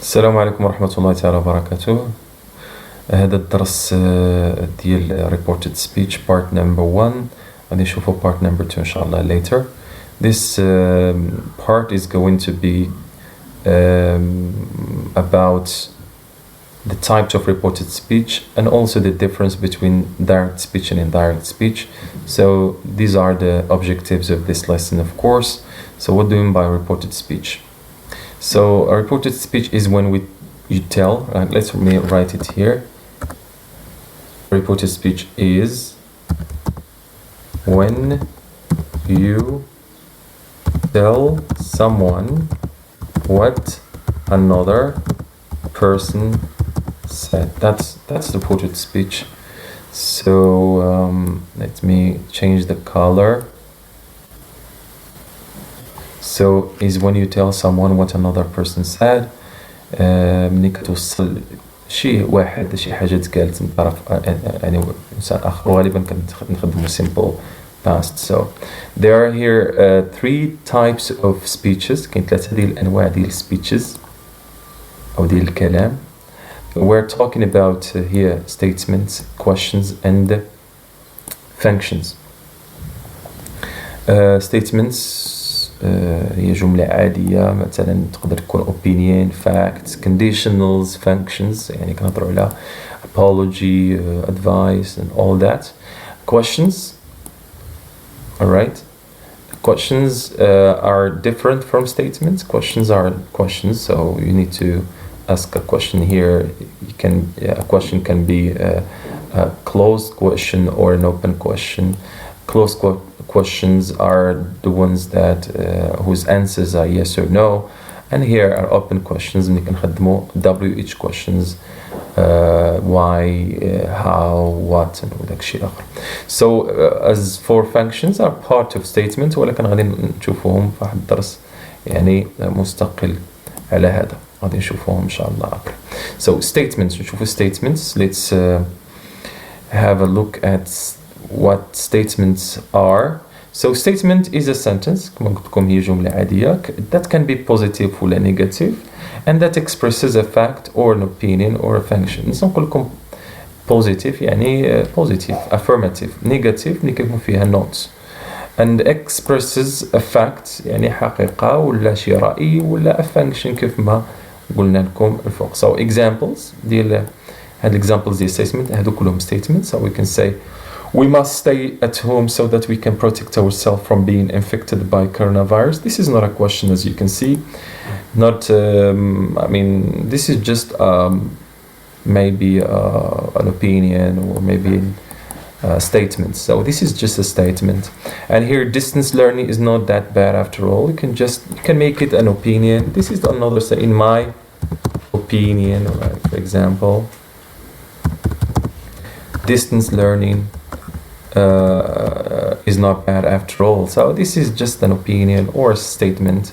السلام عليكم ورحمة الله تعالى وبركاته. هذا الدرس ديال Reporetd Speech part number 1. غادي نشوفو part number 2 إن شاء الله later. This part is going to be about the types of reported speech and also the difference between direct speech and indirect speech. So these are the objectives of this lesson, of course. So what do we mean by reported speech? So a reported speech is when you tell, let me write it here. Reported speech is when you tell someone what another person said. That's reported speech. So let me change the color. So is when you tell someone what another person said. ملي كتوصل شي واحد شي حاجة تقالت من طرف يعني إنسان آخر، وغالبا كنخدمو simple past. So there are here three types of speeches. كاين ثلاثة ديال الأنواع ديال speeches أو ديال الكلام. We're talking about here statements, questions and functions. Statements هي جملة عادية، مثلا تقدر تكون opinion, facts, conditionals, functions، يعني كنهضروا على apology, advice and all that. Questions, alright. Questions are different from statements. Questions are questions, so you need to ask a question here. A question can be a closed question or an open question. Closed questions are the ones that whose answers are yes or no, and here are open questions. ملي كنخدموا WH questions, why, how, what and وداك الشيء الآخر. So as for functions are part of statement، ولكن غادي نشوفوهم في واحد الدرس يعني مستقل على هذا، غادي نشوفوهم إن شاء الله أكثر. So statements، نشوفوا statements. Let's have a look at what statements are. So statement is a sentence كما قلت لكم هي جملة عادية that can be positive ولا negative and that expresses a fact or an opinion or a function. نقول لكم positive يعني positive affirmative, negative ملي كيكون فيها not, and expresses a fact يعني حقيقة ولا شي رأي ولا a function كيف ما قلنا لكم الفوق. So examples ديال هاد examples ديال statement هادو كلهم statements. So we can say we must stay at home so that we can protect ourselves from being infected by coronavirus. This is not a question, as you can see. Not, I mean, this is just maybe an opinion or maybe a statement. So this is just a statement. And here, distance learning is not that bad after all. You can make it an opinion. This is another say, in my opinion, right? For example, distance learning is not bad after all. So this is just an opinion or a statement.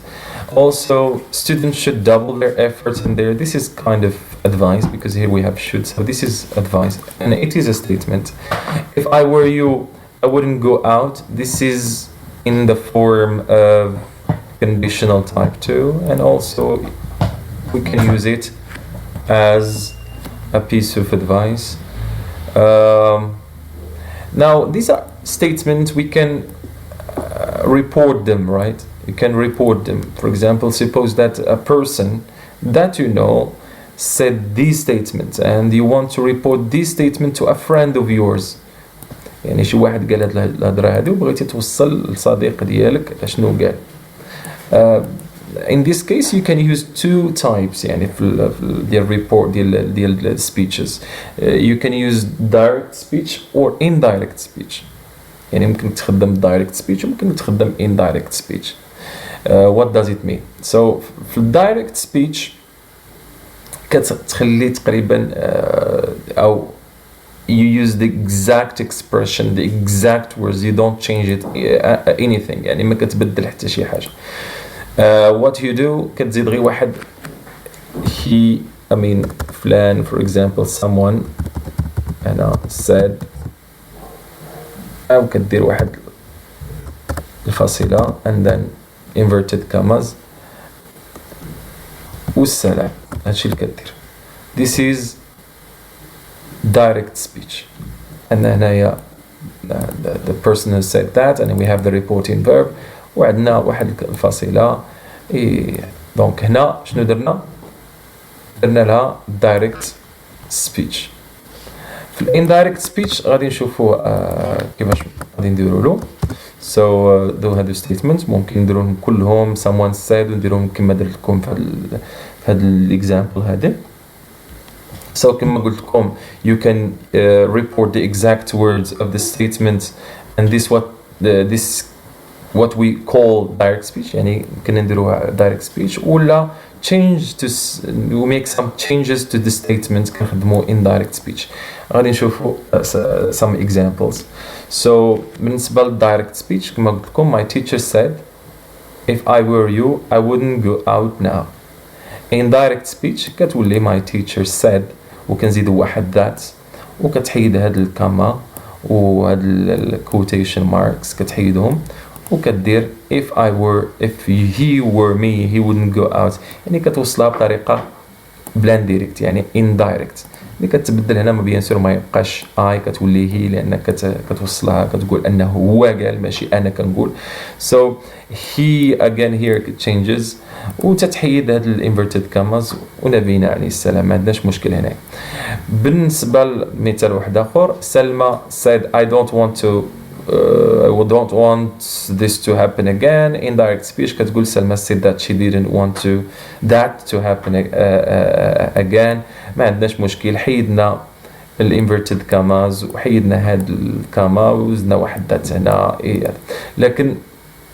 Also, students should double their efforts in there. This is kind of advice because here we have should. So this is advice and it is a statement. If I were you, I wouldn't go out. This is in the form of conditional type 2, and also we can use it as a piece of advice. Now these are statements, we can report them, right? You can report them. For example, suppose that a person that you know said these statements and you want to report this statement to a friend of yours. يعني شي واحد قال هاد الهضرة هادي وبغيتي توصل لصديق ديالك اشنو قال. In this case you can use two types يعني في ديال report ديال speeches. You can use direct speech or indirect speech. يعني ممكن تخدم direct speech وممكن تخدم indirect speech. What does it mean? So في direct speech كتخلي تقريبا أو you use the exact expression, the exact words, you don't change it anything يعني ما كتبدل حتى شي حاجة. What you do كتزيد غير واحد فلان, for example someone أنا said أو كدير واحد الفاصلة and then inverted commas والسلام. هادشي اللي كدير. This is direct speech. أن هنايا the person who said that and we have the reporting verb وعندنا واحد الفاصلة. دونك هنا شنو درنا لها direct speech. في indirect speech غادي نشوفوا كيفاش غادي نديروا له. So هادو statements ممكن نديروهم كلهم someone said ونديروهم كما درت لكم في هاد الاكزامبل هذا. So كما قلت لكم you can report the exact words of the statement and this what we call direct speech. يعني يمكن نديروها direct speech ولا we make some changes to the statement كنخدموا indirect speech. غادي نشوفوا some examples. So بالنسبة ل direct speech كما قلت لكم my teacher said if I were you I wouldn't go out now. Indirect speech كتولي my teacher said وكنزيدوا واحد that وكتحيد هاد الكاما وهاد الكوتيشن ماركس كتحيدهم وكدير if he were me he wouldn't go out. يعني كتوصلها بطريقة بلان ديريكت يعني indirect. اللي كتبدل هنا ما بيان سور ما يبقاش I كتولي هي لأنك كتوصلها كتقول أنه هو قال ماشي أنا كنقول. So he again here changes وتتحيد هاد الانفرتد كاماز ونبينا عليه السلام. ما عندناش مشكل هنا. بالنسبة لمثال واحد آخر سلمى said I don't want this to happen again. Indirect speech كتقول سلمى said that she didn't want that to happen again. ما عندناش مشكل. حيدنا الانفرتد كاماز وحيدنا هاد الكاما وزدنا واحد ذات هنا. لكن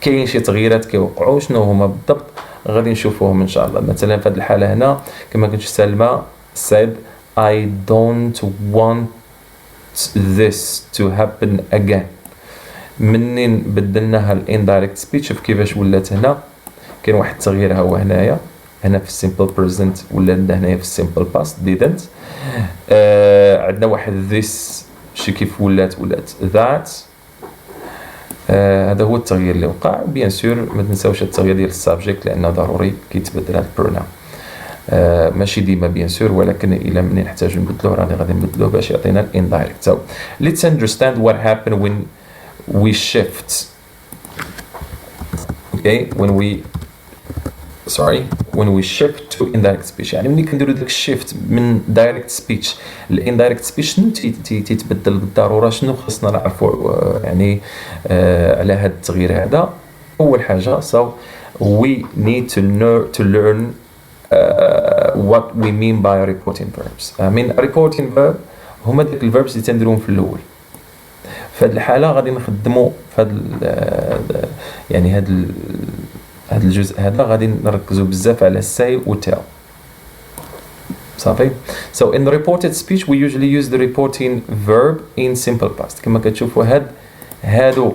كاين شي تغييرات كيوقعوا شنو هما بالضبط غادي نشوفوهم ان شاء الله. مثلا في هذه الحاله هنا كما كنت سلمى said I don't want this to happen again. منين بدلناها الانdirect speech شوف كيفاش ولات هنا. كاين واحد التغيير هو هنايا هنا في السيمبل بريزنت ولا هنايا في السيمبل باست didn't. عندنا واحد this شي كيف ولات that. هذا هو التغيير اللي وقع. بيان سور ما تنساوش التغيير ديال السابجيكت لانه ضروري كيتبدل هذا البرونام. ماشي ديما بيان سور ولكن الى منين نحتاجو نبدلوه راني غادي نبدلوه باش يعطينا الاندايركت. So let's understand what happened when we shift. Okay, when we shift to indirect speech. يعني ملي كنديرو داك الشيفت من direct speech لindirect speech شنو تيتبدل بالضروره شنو خصنا نعرفوا يعني على هذا التغيير هذا. اول حاجه so we need to learn what we mean by reporting verbs. من reporting verb هما داك الverbs اللي تنديروهم في الاول. في هذه الحاله غادي نخدموا في هذا يعني هذا الجزء هذا غادي نركزوا بزاف على say و tell. صافي. So in the reported speech we usually use the reporting verb in simple past. كما كتشوفوا هادو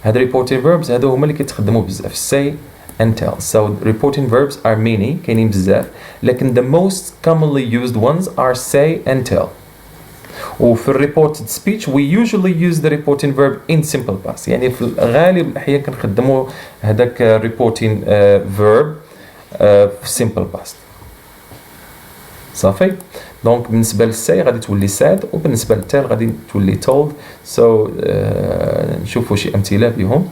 reporting verbs هادو هما اللي كيتخدموا بزاف say and tell. So reporting verbs are many كاينين بزاف لكن the most commonly used ones are say and tell. وفي reported speech we usually use the reporting verb in simple past. يعني في غالب الأحيان كنخدموا هذاك reporting verb في simple past. صافي. دونك بالنسبة للساي غادي تولي said وبالنسبة للتال غادي تولي told. So نشوفوا شي أمثلة بهم.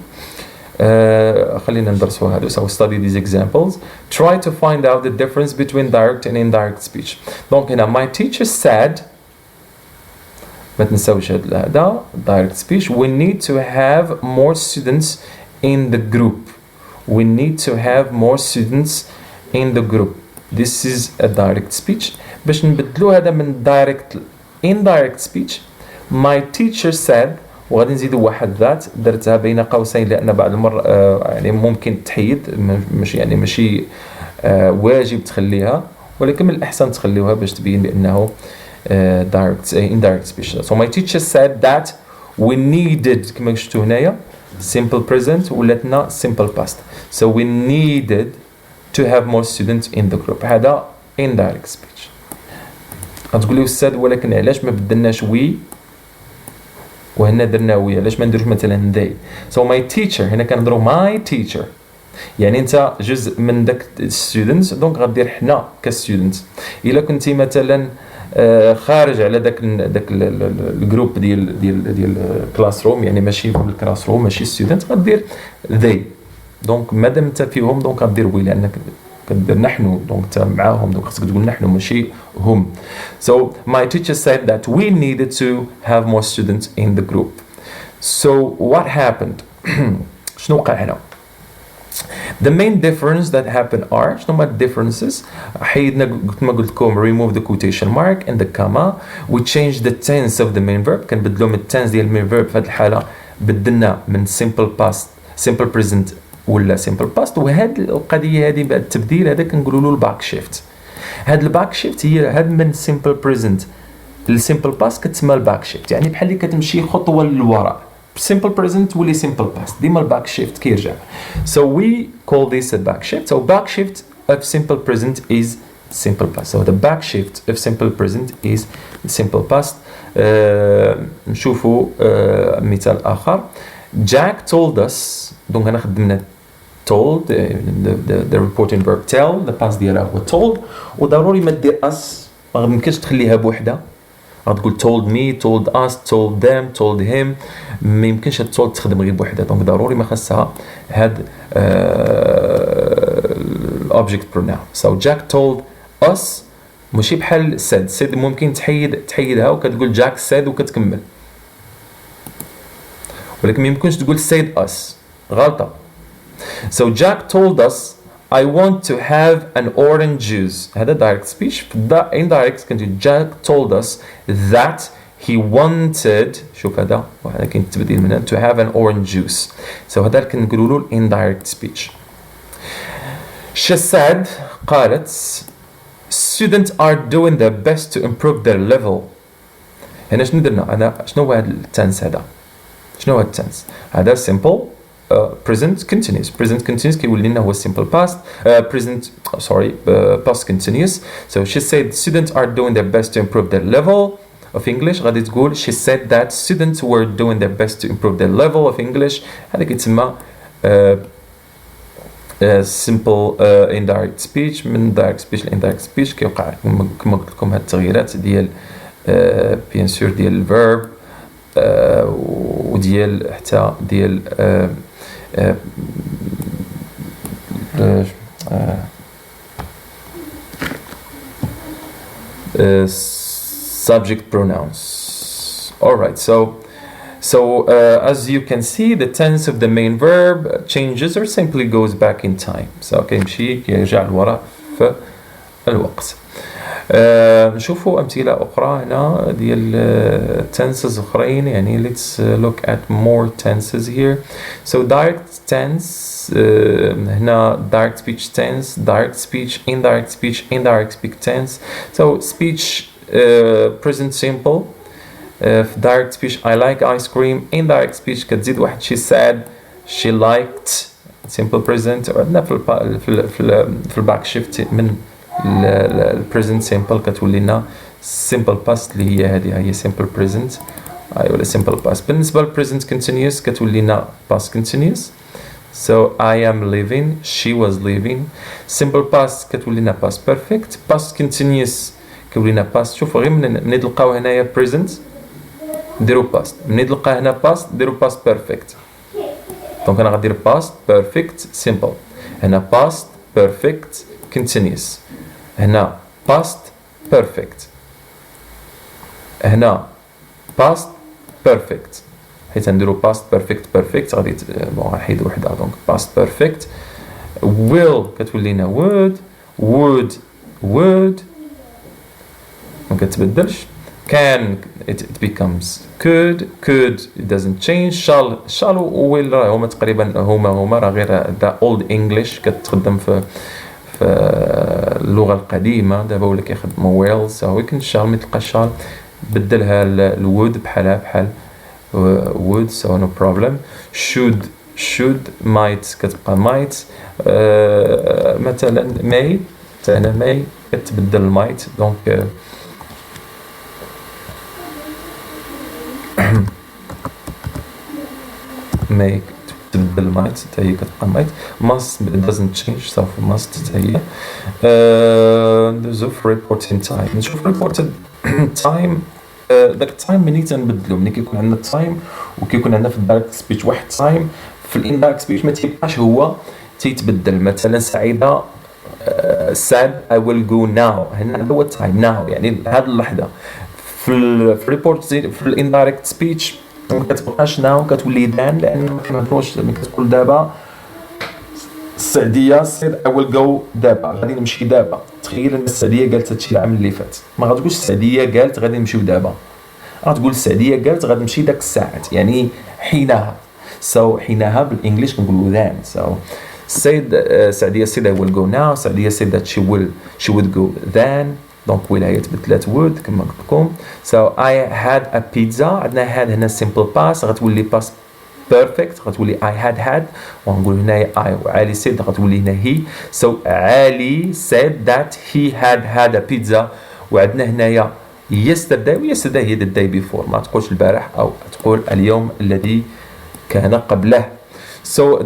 خلينا ندرسوا هادو. So study these examples. Try to find out the difference between direct and indirect speech. دونك هنا my teacher said ما تنساوش هذا direct speech. We need to have more students in the group. We need to have more students in the group. This is a direct speech. باش نبدلو هذا من direct indirect speech my teacher said وغادي نزيدو واحد ذات درتها بين قوسين لأن بعض المرة يعني ممكن تحيد ماشي واجب تخليها ولكن من الأحسن تخليوها باش تبين بأنه direct indirect speech. So my teacher said that we needed كما شفتوا هنايا simple present ولاتنا simple past. So we needed to have more students in the group. هذا indirect speech. غتقولوا أستاذ ولكن علاش ما بدلناش we وهنا درنا we علاش ما نديروش مثلا they. So my teacher هنا كنهضروا my teacher يعني انت جزء من داك ستودنت، دونك غدير حنا كستودنت. الا كنتي مثلا خارج على داك الجروب ديال كلاس روم، يعني ماشي في الكلاس روم ماشي ستودنت، غدير they. دونك مادام انت فيهم دونك غدير وي، لانك كدير نحن، دونك انت معاهم، دونك خصك تقول نحن ماشي هم. So my teacher said that we needed to have more students in the group. So what happened? شنو وقع هنا؟ The main difference that happened are شنو هما differences؟ حيدنا كما قلت لكم remove the quotation mark and the comma. We changed the tense of the main verb. كنبدلو من التنس ديال المين verb في هذه الحالة بدلنا من simple past simple present ولا simple past. وهاد القضية هذه بعد التبديل هذا كنقولوا له الباك شيفت. هاد الباك شيفت هي هاد من simple present للسيمبل باست كتسمى الباك شيفت، يعني بحال اللي كتمشي خطوة للوراء. simple present ولي simple past ديما الباك شيفت كيرجع. So we call this a back shift. So back shift of simple present is simple past. So the back shift of simple present is simple past. نشوفوا مثال آخر. Jack told us. دونك هنا خدمنا told the reporting verb tell. the past ديالها هو told. وضروري ما دير us، ما يمكنش تخليها بوحدة. غتقول told me, told us, told them, told him. ما يمكنش هاد told تخدم غير بوحدها، دونك ضروري ما خاصها هاد object pronoun. So Jack told us ماشي بحال said ممكن تحيدها وكتقول Jack said وكتكمل، ولكن ما يمكنش تقول said us، غلطة. So Jack told us I want to have an orange juice. هذا direct speech. indirect كنتي Jack told us that he wanted. شوف هذا كاين التبديل منها to have an orange juice. So هذا كنقولوا له indirect speech. She said قالت students are doing their best to improve their level. هنا شنو درنا؟ أنا شنو هو هذا التنس هذا؟ شنو هو التنس؟ هذا simple present continuous. present continuous كيولي لنا هو simple past. Past continuous. So she said students are doing their best to improve their level of English. غادي تقول she said that students were doing their best to improve their level of English. هذا كيتسمى simple indirect speech. من direct speech ل indirect speech كيوقع كما قلت لكم هاد التغييرات ديال bien sûr ديال الverb وديال حتى ديال subject pronouns. Alright, so as you can see, the tense of the main verb changes or simply goes back in time. So كيمشي كيرجع لورا في الوقت. نشوفوا أمثلة أخرى هنا ديال tenses أخرين، يعني let's look at more tenses here. So direct tense هنا direct speech tense, direct speech, indirect speech, indirect speech tense. So speech present simple. direct speech I like ice cream. indirect speech كتزيد واحد she said, she liked. simple present عندنا في الباك شيفت من البريزنت سيمبل كتولي لنا simple past اللي هي هذه هي simple present ولا simple past. بالنسبة للبريزنت continuous كتولي لنا past continuous. So I am living, she was living. simple past كتولي لنا past perfect. past continuous كتولي لنا past. شوفوا غير منين تلقاو هنايا present نديرو past، منين تلقى هنا past نديرو past perfect. دونك انا غندير past perfect simple، هنا past perfect continuous، هنا past perfect، هنا past perfect. حيت نديرو past perfect غادي غنحيد وحده، دونك past perfect. will كتولي لنا would ما كتبدلش. can it becomes could it doesn't change. shall و will راه هما تقريبا هما راه غير the old English كتخدم في اللغة القديمة. دابا ولا كيخدموا ويلز. سو يمكن شال ما تلقى شال بدلها الوود بحال would. so no problem. should might كتبقى might. مثلا may تاعنا may كتبدل might. دونك may كتبدل might حتى هي كتبقى might. must doesn't change so must حتى هي. ندوزو في reporting time. نشوف reported time. داك التايم منين تنبدلو ملي كيكون عندنا التايم وكيكون عندنا في الدايركت سبيتش واحد التايم، في الاندايركت سبيتش ما تيبقاش هو تيتبدل. مثلا سعيدة said I will go now، هنا هو التايم now يعني هاد اللحظة. في الريبورت في الاندايركت سبيتش ما كتبقاش now كتولي then، لأن ما كنهضروش ملي كتقول دابا السعدية said I will go دابا غادي نمشي دابا. تخيل ان السعدية قالت هادشي العام اللي فات، ما غتقولش السعدية قالت غادي نمشيو دابا، غتقول السعدية قالت غادي نمشي داك الساعات يعني حينها. حينها بالانجليش كنقولوا then. said سعدية said I will go now، سعدية said that she would go then. دونك ولاية تبدلات would كما قلت لكم. I had a pizza، عندنا had هنا simple past غتولي past perfect غتولي I had ونقول هنايا I وعالي said غتولي هنا he. عالي said that he had a pizza، وعندنا هنايا yesterday و yesterday هي the day before، ما تقولش البارح أو تقول اليوم الذي كان قبله.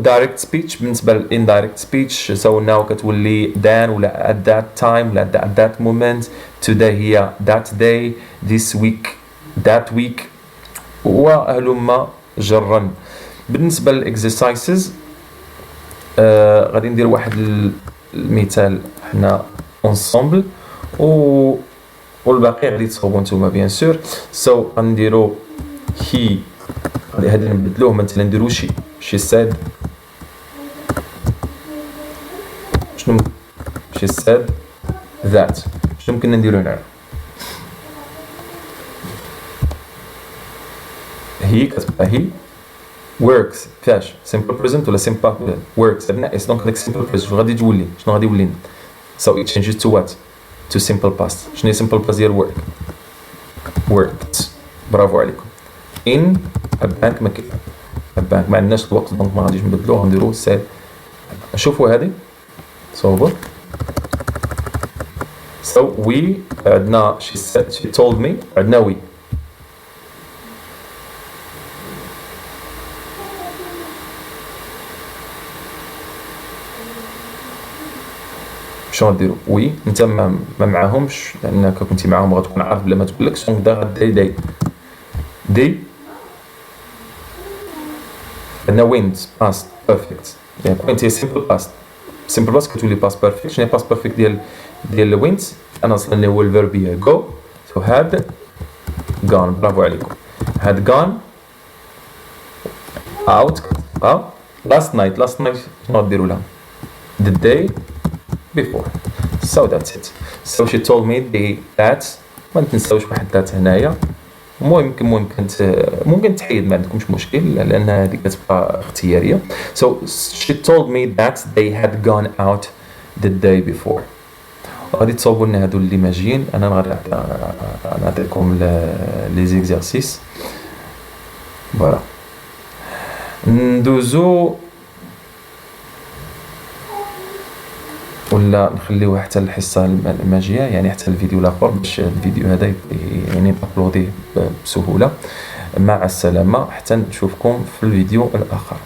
direct speech بالنسبة ل indirect speech now كتولي then ولا at that time ولا at that moment. today هي that day، this week that week وهلما جرا. بالنسبة للإكزرسايزز غادي ندير واحد المثال حنا ensemble والباقي غادي تصاوبوا نتوما بيان سور. غنديرو he هادي نبدلوه مثلا نديرو she said شنو she said that. شنو ممكن نديرو هنا؟ هي كتبقى هي works فاش simple present ولا simple works ناقص دونك داك simple present غادي تولي شنو غادي يولي it changes to what to simple past. شنو هي simple past ديال worked. برافو عليكم. in a bank البنك ما عندناش الوقت دونك ما غاديش نبدلوه غنديرو said. شوفوا هذه صوبوا. we عندنا she said she told me عندنا we. شنو غديروا وي انت ما معاهمش لانك كنتي معاهم غتكون عارف بلا ما تقولكش دونك دا غدير دي عندنا went past perfect يعني كنتي simple past كتولي past perfect. شنو هي past perfect ديال went؟ انا اصلا اللي هو الفيرب هي go. had gone. برافو عليكم. had gone out last night شنو غديروا لها the day before. that's it. she told me that ما تنساوش واحد that هنايا. ممكن تحيد ما عندكمش مشكل لان هذه كتبقى اختياريه. she told me that they had gone out the day before. غادي تصاوبوا لنا هادو اللي ماجيين. انا غادي نعطيكم لي زيكزارسيس. فوالا ندوزو ولا نخليوها حتى الحصه الماجيه يعني حتى الفيديو الاخر باش الفيديو هذا يعني نابلوديه بسهوله. مع السلامه حتى نشوفكم في الفيديو الاخر.